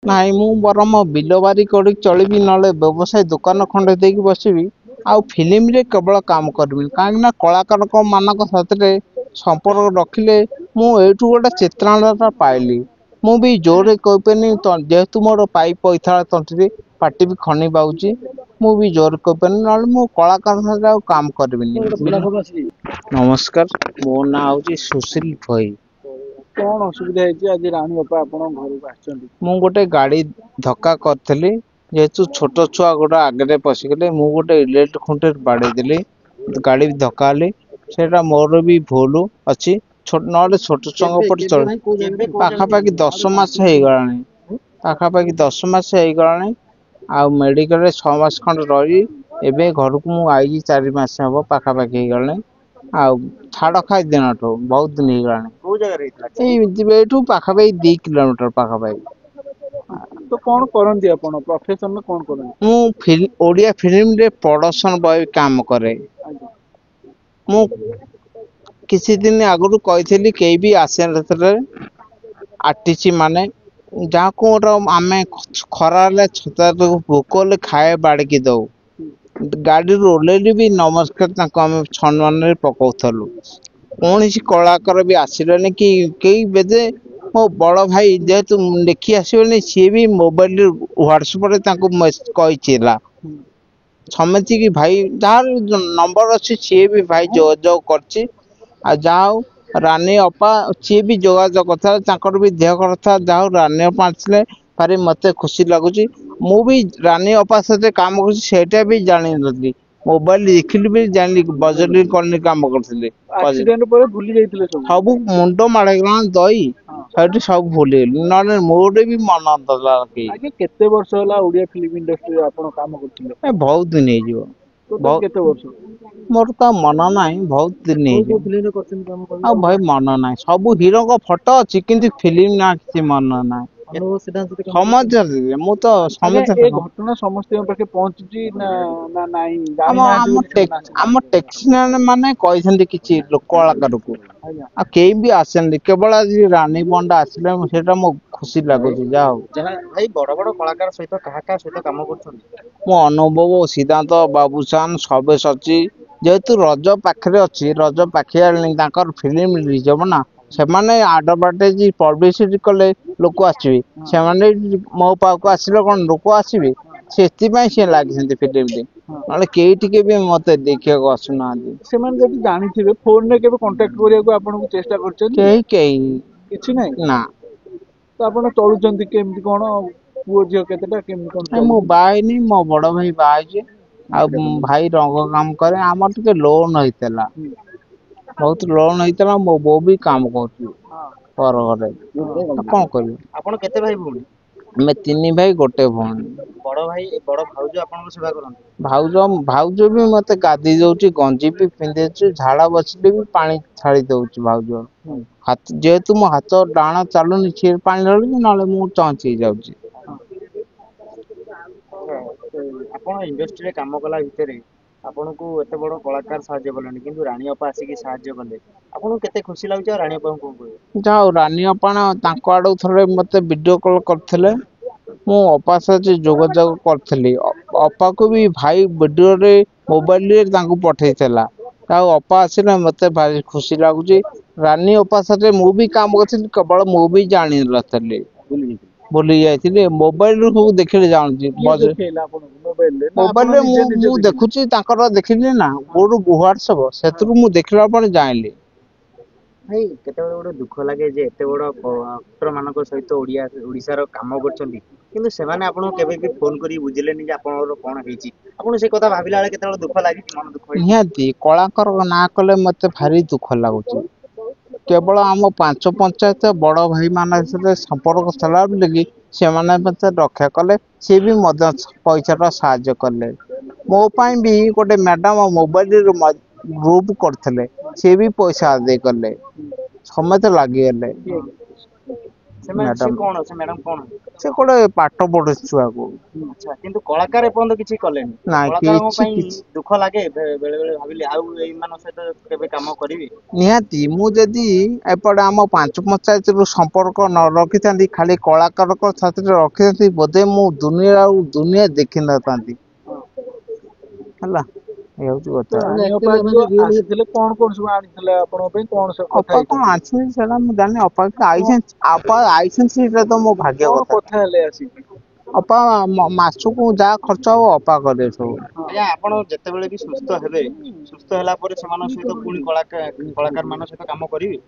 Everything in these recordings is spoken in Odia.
ନାଇଁ ମୁଁ ବରଂ ବିଲ ବାରି କରି ଚଳିବି ନହେଲେ ବ୍ୟବସାୟ ଦୋକାନ ଖଣ୍ଡେ ଦେଇକି ବସିବି ଆଉ ଫିଲ୍ମରେ କେବଳ କାମ କରିବି କାହିଁକି ନା କଳାକାରଙ୍କ ମାନଙ୍କ ସାଥିରେ ସମ୍ପର୍କ ରଖିଲେ ମୁଁ ଏଇଠୁ ଗୋଟେ ଚିତ୍ରାଣଟା ପାଇଲି ମୁଁ ବି ଜୋରରେ କହିପାରିନି ଯେହେତୁ ମୋର ପାଇ ପଇଥାଳ ତଣ୍ଟିରେ ପାଟି ବି ଖନି ପାଉଛି ମୁଁ ବି ଜୋରରେ କହିପାରିନି ନହେଲେ ମୁଁ କଳାକାର ସାଥିରେ ଆଉ କାମ କରିବିନି। ନମସ୍କାର ମୋ ନାଁ ହଉଛି ସୁଶୀଲ ଭୋଇ। କଣ ଅସୁବିଧା ହେଇଛି ଆଜି ରାଣୀ ବାପା ଆପଣଙ୍କ ଘରକୁ ଆସିଛନ୍ତି? ମୁଁ ଗୋଟେ ଗାଡି ଧକ୍କା କରିଥିଲି ଯେହେତୁ ଛୋଟ ଛୁଆ ଗୋଟେ ଆଗରେ ପଶିଗଲେ ମୁଁ ଗୋଟେ ଇଲେକ୍ଟ୍ରିକ ଖୁଣ୍ଟରେ ବାଡେଇଦେଲି ଗାଡି ବି ଧକ୍କା ହେଲି ସେଇଟା ମୋର ବି ଭୁଲ ଅଛି ନହେଲେ ଛୋଟ ଛୁଆଙ୍କ ଉପରେ ଚଳେ ପାଖାପାଖି 10 ମାସ ହେଇଗଲାଣି ପାଖାପାଖି 10 ମାସ ହେଇଗଲାଣି ଆଉ ମେଡିକାଲରେ 6 ମାସ ଖଣ୍ଡେ ରହି ଏବେ ଘରକୁ ମୁଁ ଆଇଛି 4 ମାସ ହବ ପାଖାପାଖି ହେଇଗଲାଣି ଆଉ ଛାଡ ଖାଇ ଦିନଠୁ ବହୁତ ଦିନ ହେଇଗଲାଣି। କୋଉ ଜାଗାରେ ହେଇଥିଲା? ଏଇଠୁ ପାଖାପାଖି 2 କିଲୋମିଟର ପାଖାପାଖି। ତ କଣ କରନ୍ତି ଆପଣ ପ୍ରଫେସନରେ କଣ କରନ୍ତି? ମୁଁ ଓଡିଆ ଫିଲ୍ମରେ ପ୍ରଡକ୍ସନ ବୟ କାମ କରେ। ମୁଁ କିଛି ଦିନ ଆଗରୁ କହିଥିଲି କେହି ବି ଆସିନଥିଲେ ଆର୍ଟିଷ୍ଟ ମାନେ ଯାହାକୁ ଗୋଟେ ଆମେ ଖରା ହେଲେ ଛତା ଭୋକ ହେଲେ ଖାଇବା ବାଢିକି ଦଉ ଗାଡିରୁ ଓହ୍ଲେଇଲେ ବି ନମସ୍କାର ତାଙ୍କୁ ଆମେ ସମ୍ମାନରେ ପକଉଥିଲୁ କୌଣସି କଳାକାର ବି ଆସିଲେନି କି କେହି ବେଜେ ମୋ ବଡ ଭାଇ ଯେହେତୁ ଦେଖି ଆସିବେନି ସିଏ ବି ମୋବାଇଲ ହ୍ୱାଟ୍ସଆପ ରେ ତାଙ୍କୁ କହିଛି ହେଲା ସମିତିକି କି ଭାଇ ଯାହାର ନମ୍ବର ଅଛି ସିଏ ବି ଭାଇ ଯୋଗାଯୋଗ କରିଛି ଆଉ ଯାହା ହଉ ରାନୀ ଅପା ସିଏ ବି ଯୋଗାଯୋଗ କରିଥିଲା ତାଙ୍କର ବି ଦେହ କଥା ଯାହା ହଉ ରାନୀ ଅପା ଆସିଲେ ଭାରି ମତେ ଖୁସି ଲାଗୁଛି ମୁଁ ବି ରାନୀ ଅପା ସହିତ କାମ କରୁଛି ସେଇଟା ବି ଜାଣିନଥିଲି ମୋବାଇଲ ଦେଖିଲି ବି ଜାଣିଲି ବଜେଟ କଲନୀ କାମ କରୁଥିଲେ ଆକ୍ସିଡେଣ୍ଟ ପରେ ଭୁଲି ଯାଇଥିଲେ ସବୁ ମୁଣ୍ଡ ମାଡେଇଗଲା ଦଇ ସେଇଠି ସବୁ ଭୁଲିଗଲି ନହେଲେ ମୋର ବି ମନ ନଥିଲା କି ଆଜ୍ଞା କେତେ ବର୍ଷ ହେଲା ଓଡିଆ ଫିଲ୍ମ ଇଣ୍ଡଷ୍ଟ୍ରିରେ ଆପଣ କାମ କରୁଥିଲେ? ବହୁତ ଦିନ ହେଇଯିବ ଟୋଟାଲ କେତେ ବର୍ଷ? ମୋର ତ ମନ ନାହିଁ ବହୁତ ଦିନ କୋଉ କୋଉ ହେଇଯିବ ଫିଲ୍ମରେ କରିଛନ୍ତି କାମ କହିବେ? ଆଉ ଭାଇ ମନ ନାହିଁ ସବୁ ହିରୋଙ୍କ ଫଟୋ ଅଛି କିନ୍ତୁ ଫିଲ୍ମ ନା କିଛି ମନ ନାହିଁ ଅନୁଭବ ସିଦ୍ଧାନ୍ତ ସହିତ କାମ ସମାଜରେ ମୁଁ ତ ଆଜ୍ଞା ସମସ୍ତେ ଏ ଘଟଣା ସମସ୍ତଙ୍କ ପାଖେ ପହଞ୍ଚୁଛି ନା ନା ନାଇଁ ଆମ ଜାଣିନାହାନ୍ତି ଆମ ବୋଲି ସେମାନେ ଆମ ଆସିନାହାନ୍ତି? ଟେକ୍ସିଆନ ମାନେ କହିଛନ୍ତି କିଛି କଳାକାରକୁ ଆଜ୍ଞା ଆଉ କେହି ବି ଆସେନି କେବଳ ଆଜି ରାନୀ ପଣ୍ଡା ଆସିଲେ ସେଇଟା ମୋ ଖୁସି ଲାଗୁଛି ଯାହା ହଉ ଭାଇ ବଡ ବଡ କଳାକାର ସହିତ କାହା କାହା ସହିତ କାମ କରୁଛନ୍ତି? ମୁଁ ଅନୁଭବ ସିଦ୍ଧାନ୍ତ ବାବୁସାନ ସବେଶ ଅଛି ଯେହେତୁ ରଜ ପାଖରେ ଅଛି ରଜ ପାଖେଇ ଆଣିଲି ତାଙ୍କର ଫିଲ୍ମ ରିଲିଜ ହବ ନା ସେମାନେ ଆଡଭାର୍ଟାଇଜ ପବ୍ଲିସିଟି କଲେ ଲୋକ ଆସିବେ ସେମାନେ ମୋ ପାଖକୁ ଆସିଲେ କଣ ଲୋକ ଆସିବେ ସେଥିପାଇଁ ସେ ଲାଗିଛନ୍ତି ଫିଲ୍ମରେ ନହେଲେ କେହି ଟିକେ ବି ମତେ ଦେଖିବାକୁ ଆସୁନାହାନ୍ତି ସେମାନେ ଯଦି ଜାଣିଥିବେ ଫୋନରେ କେବେ କଣ୍ଟାକ୍ଟ କରିବାକୁ ଆପଣଙ୍କୁ ଚେଷ୍ଟା କରିଛନ୍ତି? କେହି କିଛି ନାହିଁ ନା ତ ଆପଣ ଚଳୁଛନ୍ତି କେମିତି କଣ ପୁଅ ଝିଅ କେତେଟା କେମିତି କଣ ମୁଁ ଚଳୁଛନ୍ତି? ବାହା ହେଇନି ମୋ ବଡ ଭାଇ ବାହା ହେଇଛି ଆଉ ଭାଇ ରଙ୍ଗ କାମ କରେ ଆମର ଟିକେ ଲୋନ ହେଇଥିଲା ବହୁତ ଲୋନ ହେଇଥିଲା ମୋ ବୋଉ ବି କାମ କରୁଛି ପର ଘରେ କଣ କରିବୁ ଆପଣ କେତେ ଭାଇ ଭଉଣୀ? ଆମେ 3 ଭାଇ 1 ଭଉଣୀ ବଡ ଭାଇ ବଡ ଭାଉଜ ଆପଣଙ୍କ ସେବା କରନ୍ତି? ଭାଉଜ ବି ମତେ ଗାଧେଇ ଦଉଛି ଗଞ୍ଜି ବି ପିନ୍ଧେଇଛି ଝାଡା ବସିଲେ ବି ପାଣି ଛାଡି ଦଉଛି ଭାଉଜ ଯେହେତୁ ମୋ ହାତ ଡାହାଣ ଚାଲୁନି ସିଏ ପାଣି ଢାଳୁଛି ନହେଲେ ମୁଁ ଚଞ୍ଚ ହେଇଯାଉଛି ଆପଣ ଇଣ୍ଡଷ୍ଟ୍ରିରେ କାମ କଲା ଭିତରେ ଆପଣଙ୍କୁ ଏତେ ବଡ କଳାକାର ସାହାଯ୍ୟ କଲେଣି କିନ୍ତୁ ରାଣୀ ଅପା ଆସିକି ସାହାଯ୍ୟ କଲେ ଆପଣଙ୍କୁ କେତେ ଖୁସି ଲାଗୁଛି ଆଉ ରାଣୀ ଅପାଙ୍କୁ କଣ କହିବେ? ଯାହା ହଉ ରାନୀ ଅପାଣ ତାଙ୍କ ଆଡକୁ ଥରେ ମତେ ଭିଡିଓ କଲ କରିଥିଲେ ମୁଁ ଅପା ସହିତ ଯୋଗାଯୋଗ କରିଥିଲି ଅପାକୁ ବି ଭାଇ ଭିଡିଓରେ ମୋବାଇଲରେ ତାଙ୍କୁ ପଠେଇଥିଲା ଆଉ ଅପା ଆସିଲେ ମତେ ଭାରି ଖୁସି ଲାଗୁଛି ରାନୀ ଉପାସରେ ମୁଁ ବି କାମ କରିଥିଲି କେବଳ ମୁଁ ବି ଜାଣିନଥିଲି ଭୁଲି ଯାଇଥିଲି ମୋବାଇଲ ରୁ ସବୁ ଦେଖିଲେ ଜାଣୁଛି ମୋବାଇଲରେ ମୁଁ ଦେଖୁଛି ତାଙ୍କର ଦେଖିଲି ନା କୋଉଠୁ ହ୍ୱାଟ୍ସଆପ ସେଥିରୁ ମୁଁ ଦେଖିଲା ପରେ ଜାଣିଲି ଭାଇ କେତେବେଳେ ଗୋଟେ ଦୁଃଖ ଲାଗେ ଯେ ଏତେ ବଡ ଆକ୍ଟର ମାନଙ୍କ ସହିତ ଓଡିଶାର କାମ କରୁଛନ୍ତି କିନ୍ତୁ ସେମାନେ ଆପଣଙ୍କୁ କେବେ ବି ଫୋନ କରି ବୁଝିଲେନି ଯେ ଆପଣଙ୍କର କଣ ହେଇଛି ଆପଣ ସେ କଥା ଭାବିଲା ବେଳେ କେତେବେଳେ ଦୁଃଖ ଲାଗିଛି ମନ ଦୁଃଖ ହେଇଛି? ନିହାତି କଳାକାର ନାଁ କଲେ ମତେ ଭାରି ଦୁଃଖ ଲାଗୁଛି କେବଳ ଆମ 5 ପଞ୍ଚାୟତ ବଡ ଭାଇ ମାନଙ୍କ ସହିତ ସମ୍ପର୍କ ଥିଲା ବୋଲି ସେମାନେ ମତେ ରକ୍ଷା କଲେ ସିଏ ବି ମଧ୍ୟ ପଇସା ଟା ସାହାଯ୍ୟ କଲେ ମୋ ପାଇଁ ବି ଗୋଟେ ମ୍ୟାଡାମ ମୋବାଇଲ ଗ୍ରୁପ କରିଥିଲେ ସିଏ ବି ପଇସା ଆଦେଇ କଲେ ସମସ୍ତେ ଲାଗିଗଲେ ମ୍ୟାଡାମ ସେ ମ୍ୟାଡାମ କଣ? ସେ ଗୋଟେ ପାଠ ପଢୁ ଛୁଆକୁ ଆଚ୍ଛା, କିନ୍ତୁ କଳାକାର ଏପର୍ଯ୍ୟନ୍ତ କିଛି କଲେନି। ନାଇଁ କଳାକାରଙ୍କ କିଛି ପାଇଁ କିଛି ଦୁଃଖ ଲାଗେ, ବେଳେ ବେଳେ ଭାବିଲି ଆଉ ଏଇମାନଙ୍କ ସହିତ କେବେ କାମ କରିବି। ନିହାତି ମୁଁ ଯଦି ଏପଟେ ଆମ ପାଞ୍ଚ ପଞ୍ଚାୟତରୁ ସମ୍ପର୍କ ନ ରଖିଥାନ୍ତି ଖାଲି କଳାକାରଙ୍କ ସାଥିରେ ରଖିଥାନ୍ତି ବୋଧେ ମୁଁ ଦୁନିଆ ଆଉ ଦୁନିଆ ଦେଖିନଥାନ୍ତି ହେଲା ଏ ହଉଛି କଥା। ଆସିଥିଲେ କଣ କଣ ସବୁ ଆଣିଥିଲେ ଆପଣଙ୍କ ପାଇଁ, କଣ ସବୁ କଥା ଅପା କଣ ହେଇଛନ୍ତି? ଆଣିଛନ୍ତି ସେଟା ମୁଁ ଜାଣିନି ଅପା କିନ୍ତୁ ଆଇଛନ୍ତି ଅପା ଆଇଛନ୍ତି ସେଇଟା ତ ମୋ ଭାଗ୍ୟ କଣ କଥା କଥା ହେଲେ ଆସିକି? ଅପା ମାସକୁ ଯାହା ଖର୍ଚ୍ଚ ହବ ଅପା କରିବେ ସବୁ। ଆଜ୍ଞା, ଆପଣ ଯେତେବେଳେ ବି ସୁସ୍ଥ ହେବେ, ସୁସ୍ଥ ହେଲା ପରେ ସେମାନଙ୍କ ସହିତ ପୁଣି କଳାକାର ମାନଙ୍କ ସହିତ କାମ କରିବେ।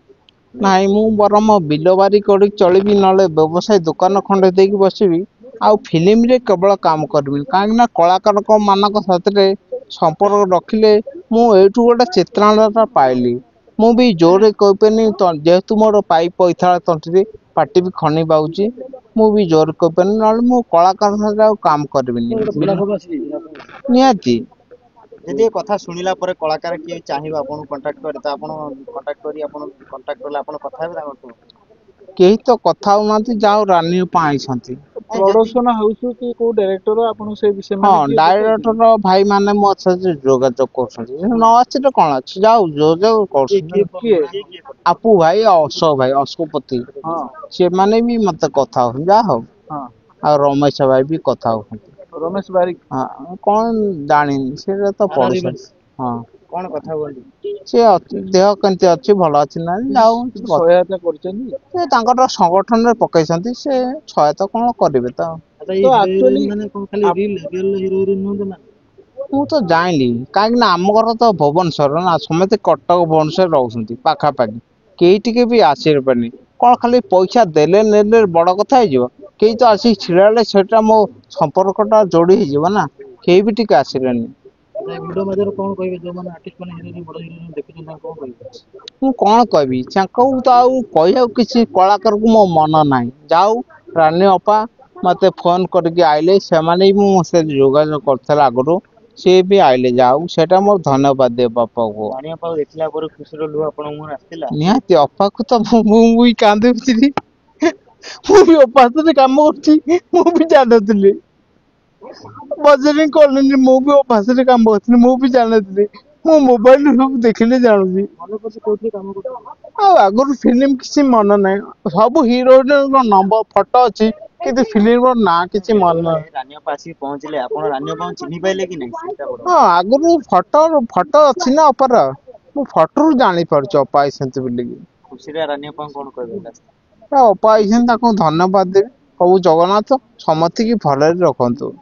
ନାଇଁ ମୁଁ ବରଂ ବିଲ ବାରି କରିକି ଚଳିବି ନହେଲେ ବ୍ୟବସାୟ ଦୋକାନ ଖଣ୍ଡେ ଦେଇକି ବସିବି ଆଉ ଫିଲ୍ମରେ କେବଳ କାମ କରିବି କାହିଁକି ନା କଳାକାରଙ୍କ ମାନଙ୍କ ସାଥିରେ ସମ୍ପର୍କ ରଖିଲେ ମୁଁ ଏଇଠୁ ଗୋଟେ ଚିତ୍ରାଣଟା ପାଇଲି। ମୁଁ ବି ଜୋରରେ କହିପାରିନି ଯେହେତୁ ମୋର ପାଇ ପଇଥାଳା ତଣ୍ଟିରେ ପାଟି ବି ଖନି ପାଉଛି ମୁଁ ବି ଜୋରରେ କହିପାରିନି ନହେଲେ ମୁଁ କଳାକାର ସାଥିରେ ଆଉ କାମ କରିବିନି ନିହାତି। ଯଦି ଏ କଥା ଶୁଣିଲା ପରେ କଳାକାର କିଏ ଚାହିଁବ ଆପଣଙ୍କୁ କଣ୍ଟାକ୍ଟ କରି, ତ ଆପଣ କଣ୍ଟାକ୍ଟ କରି ଆପଣ କଣ୍ଟାକ୍ଟ କଲେ ଆପଣ କଥା ହେବେ ତାଙ୍କ ସହ? କେହି ତ କଥା ହଉନାହାନ୍ତି ଯାହା ହଉ ରାନୀ ଅପା ଆଇଛନ୍ତି। ପ୍ରଡକ୍ସନ ହାଉସ କି କୋଉ ଡାଇରେକ୍ଟର ଆପଣ ହଁ ସେମାନେ କିଏ ଦେଖାଉଛନ୍ତି? ଡାଇରେକ୍ଟର ଭାଇ ମାନେ ମୋ ସହିତ ଯୋଗାଯୋଗ କରୁଛନ୍ତି ନ ଆସିଲେ କଣ ଅଛି ଯାଉ ଯୋଗାଯୋଗ କରୁଛନ୍ତି। କିଏ? ଆପୁ ଭାଇ ଆଉ ଅଶୋକ ଭାଇ ଅଶୋକପତି ହଁ ସେମାନେ ବି ମତେ କଥା ହଉଛନ୍ତି ଯାହା ହଉ ହଁ ଆଉ ରମେଶ ଭାଇ ବି କଥା ହଉଛନ୍ତି। ରମେଶ ବାରିକ। ହଁ କଣ ଜାଣିନି ସେଟା ତ ପଢୁଛନ୍ତି। ହଁ କଣ କଥା ହୁଅନ୍ତି? ସେ ଦେହ କେମିତି ଅଛି ଭଲ ଅଛି ନା ଯାଉ କିଛି ସହାୟତା କରିଛନ୍ତି? ସେ ତାଙ୍କର ସଂଗଠନରେ ପକେଇଛନ୍ତି ସେ ସହାୟତା କଣ କରିବେ ତ। ଆଚ୍ଛା, ତ ଏଇ ହିରୋ ଆକ୍ଚୁଆଲି ହିରୋଇନ ମାନେ କଣ ଖାଲି ରିଲ୍ ହିରୋ ହିରୋଇନ ନୁହନ୍ତି ନା? ମୁଁ ତ ଜାଣିଲି କାହିଁକି ନା ଆମ ଘର ତ ଭୁବନେଶ୍ୱର ନା ସମସ୍ତେ କଟକ ଭୁବନେଶ୍ୱର ରହୁଛନ୍ତି ପାଖାପାଖି କେହି ଟିକେ ବି ଆସିପାରିବେନି କଣ ଖାଲି ପଇସା ଦେଲେ ନେଲେ ବଡ କଥା ହେଇଯିବ କେହି ତ ଆସିକି ଛିଡା ହେଲେ ସେଟା ମୋ ସମ୍ପର୍କ ଟା ଯୋଡି ହେଇଯିବ ନା କେହି ବି ଟିକେ ଆସିଲେନି। ଆଚ୍ଛା, ଭିଡିଓ ମାଧ୍ୟମରେ କଣ କହିବେ ଯୋଉମାନେ ଆର୍ଟିଷ୍ଟ ମାନେ ହିରୋ ବଡ ହିରୋ ଦେଖୁଛନ୍ତି ତାଙ୍କୁ କଣ କହିବେ? ମୁଁ କଣ କହିବି ତାଙ୍କୁ ତ ଆଉ କହିବାକୁ କିଛି କଳାକାରକୁ ମୋ ମନ ନାହିଁ ଯାଉ ରାନୀ ଅପା ମତେ ଫୋନ କରିକି ଆଇଲେ ସେମାନେ ବି ମୁଁ ସେ ଯୋଗାଯୋଗ କରିଥିଲା ଆଗରୁ ସିଏ ବି ଆଇଲେ ଯାଉ ସେଇଟା ମୋର ଧନ୍ୟବାଦ ଦେବ ବାପାକୁ। ରାଣୀ ଅପାକୁ ଦେଖିଲା ପରେ ଖୁସିର ଲୁହ ଆପଣଙ୍କ ମୁହଁରେ ଆସିଥିଲା? ନିହାତି ଅପାକୁ ତ ମୁଁ ବି କାନ୍ଦୁଥିଲି ମୁଁ ବି ଅପା ସାଥିରେ କାମ କରୁଛି ମୁଁ ବି ଜାଣିନଥିଲି ବଜରିଂ କଲିନି ମୁଁ ବି ଅପା ସାଥିରେ କାମ କରୁଥିଲି ମୁଁ ବି ଜାଣିନଥିଲି ମୁଁ ମୋବାଇଲରେ ସବୁ ଦେଖିଲେ ଜାଣୁଛି। ମନେ ପଡୁଛି କୋଉଥିରେ କାମ କରୁଥିଲେ? ଆଉ ଆଗରୁ ଫିଲ୍ମ କିଛି ମନେ ନାହିଁ ସବୁ ହିରୋଇନଙ୍କ ନମ୍ବର ଫଟୋ ଅଛି କିନ୍ତୁ ଫିଲ୍ମର ନାଁ କିଛି ମନେ ନାହିଁ। ରାନୀ ଅପା ଆସିକି ପହଞ୍ଚିଲେ, ଆପଣ ରାନୀ ଅପାଙ୍କୁ ଚିହ୍ନି ପାଇଲେ କି ନାହିଁ ସେଇଟା ବଡ ହଁ ଆଗରୁ ଫଟୋ ଅଛି ନା ଅପାର ମୁଁ ଫଟୋରୁ ଜାଣିପାରୁଛି ଅପା ଆଇଛନ୍ତି ବୋଲିକି। ଖୁସିରେ ରାନୀ ଅପାଙ୍କୁ କଣ କହିବେ ଲାଷ୍ଟ? ଅପା ଆଇଛନ୍ତି ତାକୁ ଧନ୍ୟବାଦ ଦେବି ପ୍ରଭୁ ଜଗନ୍ନାଥ ସମସ୍ତିକି ଭଲରେ ରଖନ୍ତୁ।